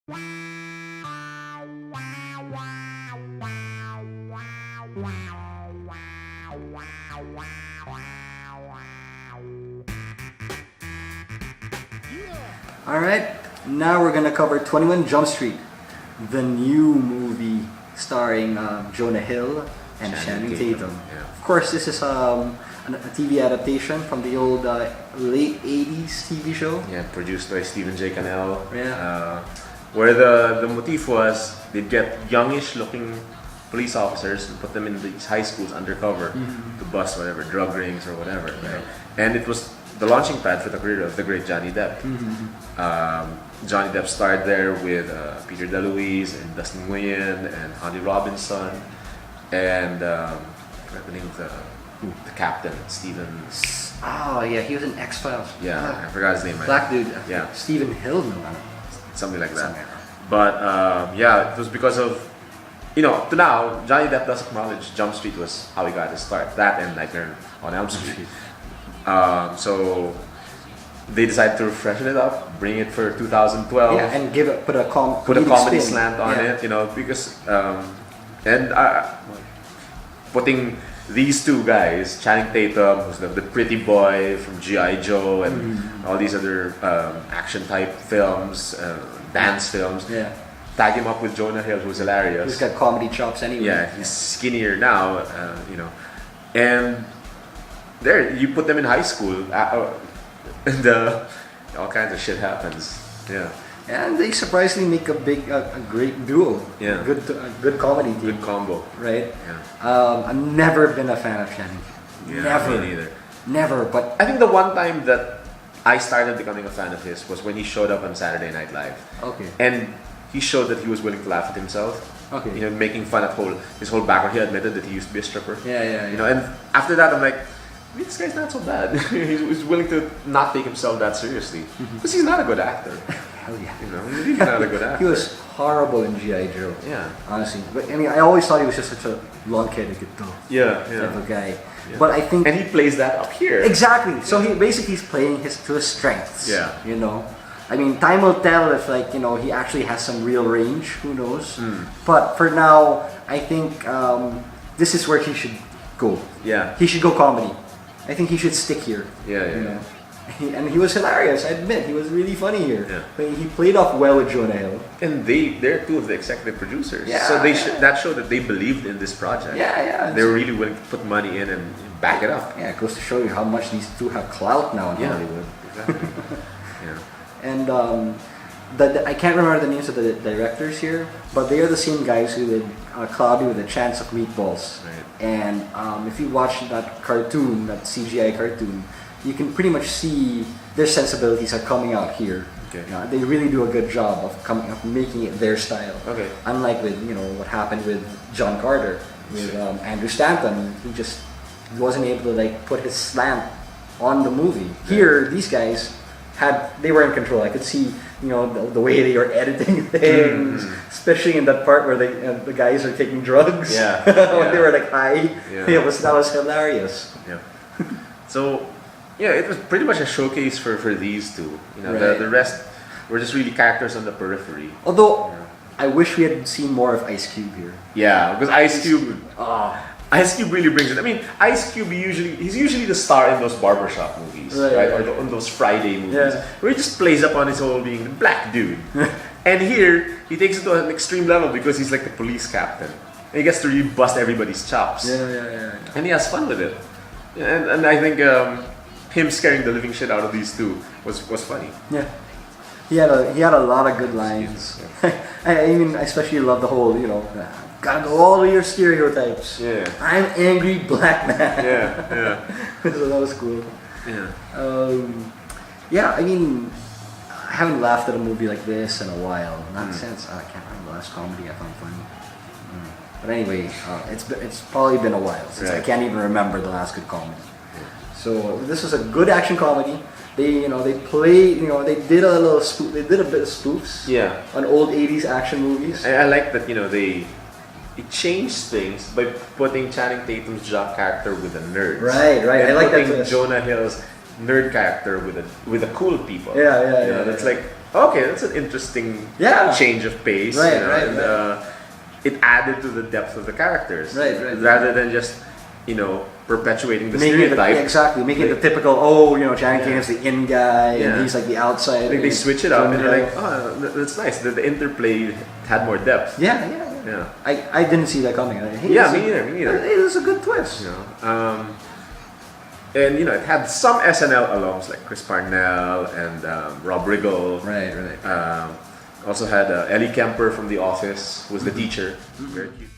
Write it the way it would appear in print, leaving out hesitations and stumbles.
Alright, now we're gonna cover 21 Jump Street, the new movie starring Jonah Hill and Channing Tatum. Yeah. Of course, this is a TV adaptation from the old late 80s TV show. Yeah, produced by Stephen J. Cannell. Yeah. Where the motif was they'd get youngish looking police officers and put them in these high schools undercover to bust whatever, drug rings or whatever. Right? And it was the launching pad for the career of the great Johnny Depp. Johnny Depp starred there with Peter DeLuise and Dustin Nguyen and Holly Robinson and I forgot the name of the captain, Stephen. Oh yeah, he was in X-Files. Yeah, I forgot his name. Black dude. Yeah. Stephen Hill, no. Something like that. Something like that. But yeah, it was because of, to now, Johnny Depp does acknowledge Jump Street was how he got his start. That and Nightmare on Elm Street. So they decided to freshen it up, bring it for 2012. Yeah, and put a comedy spin. slant on it, because putting these two guys, Channing Tatum, who's the pretty boy from G.I. Joe and all these other action type films, dance films. Yeah. Tag him up with Jonah Hill, who's hilarious. He's got comedy chops anyway. Yeah, he's skinnier now, and there you put them in high school, and all kinds of shit happens. Yeah. And they surprisingly make a great duo. Yeah. A good comedy team. Good combo. Right? Yeah. I've never been a fan of Channing. Yeah, Never. me neither. Never, but I think the one time that I started becoming a fan of his was when he showed up on Saturday Night Live. okay. And he showed that he was willing to laugh at himself. Okay. Making fun of his whole background. He admitted that he used to be a stripper. Yeah. And after that, I'm like, this guy's not so bad. he's willing to not take himself that seriously. Because he's not a good actor. Hell yeah. He's really not a good actor. He was horrible in G.I. Joe. Yeah. Honestly. But I mean, I always thought he was just such a lunkhead Yeah. type of guy. Yeah. But I think And he plays that up here. exactly. So he's playing to his strengths. Yeah. I mean, time will tell if he actually has some real range. Who knows? But for now, I think this is where he should go. Yeah. He should go comedy. I think he should stick here. Yeah. And he was hilarious. I admit, he was really funny here. Yeah. But he played off well with Jonah Hill. And they're two of the executive producers. Yeah, So yeah. that showed that they believed in this project. Yeah. They were really willing to put money in and back it up. Yeah, it goes to show you how much these two have clout now in Yeah. Hollywood. Exactly. Yeah. And I can't remember the names of the directors here, but they are the same guys who did Cloudy with a Chance of Meatballs. Right. And if you watch that cartoon, that CGI cartoon, you can pretty much see their sensibilities are coming out here. Okay. They really do a good job of making it their style. Okay. Unlike with what happened with John Carter, with Andrew Stanton, he just wasn't able to put his slant on the movie. Here, these guys they were in control. I could see the way they were editing things, especially in that part where the guys are taking drugs. Yeah. When they were high. Yeah. That was hilarious. Yeah. So, it was pretty much a showcase for these two. Right. The rest were just really characters on the periphery. Although I wish we had seen more of Ice Cube here. Yeah, because Ice Cube really brings it. I mean, Ice Cube he's usually the star in those barbershop movies, right? Or on those Friday movies, where he just plays up on his whole being the black dude. And here he takes it to an extreme level because he's like the police captain. And he gets to really bust everybody's chops. Yeah. And he has fun with it. And I think him scaring the living shit out of these two was funny. Yeah. He had a lot of good lines. I mean, I especially love the whole, gotta go all your stereotypes. Yeah. I'm angry black man. Yeah. So that was cool. Yeah. I mean, I haven't laughed at a movie like this in a while. Not since I can't remember the last comedy I found funny. But anyway, it's probably been a while since I Right. can't even remember the last good comedy. So this was a good action comedy. They they did a bit of spoofs Yeah. on old 80s action movies. I like that they changed things by putting Channing Tatum's jock character with the nerds. Right. And I like that putting twist. Jonah Hill's nerd character with the cool people. Yeah. That's like okay, that's an interesting Yeah. change of pace. Right, you know, right, and, right. It added to the depth of the characters, Right, right. rather than just perpetuating the Making it stereotype. exactly, making it the typical. Channing Yeah. Tatum's the in guy, Yeah. and he's like the outside. Like they switch it up, and you're guy. like, oh, that's nice. The interplay had more depth. Yeah, yeah, yeah. Yeah. I didn't see that coming. Yeah, me neither. It was a good twist. And it had some SNL alums like Chris Parnell and Rob Riggle. Right, right. Also had Ellie Kemper from The Office, who was the teacher. Very cute.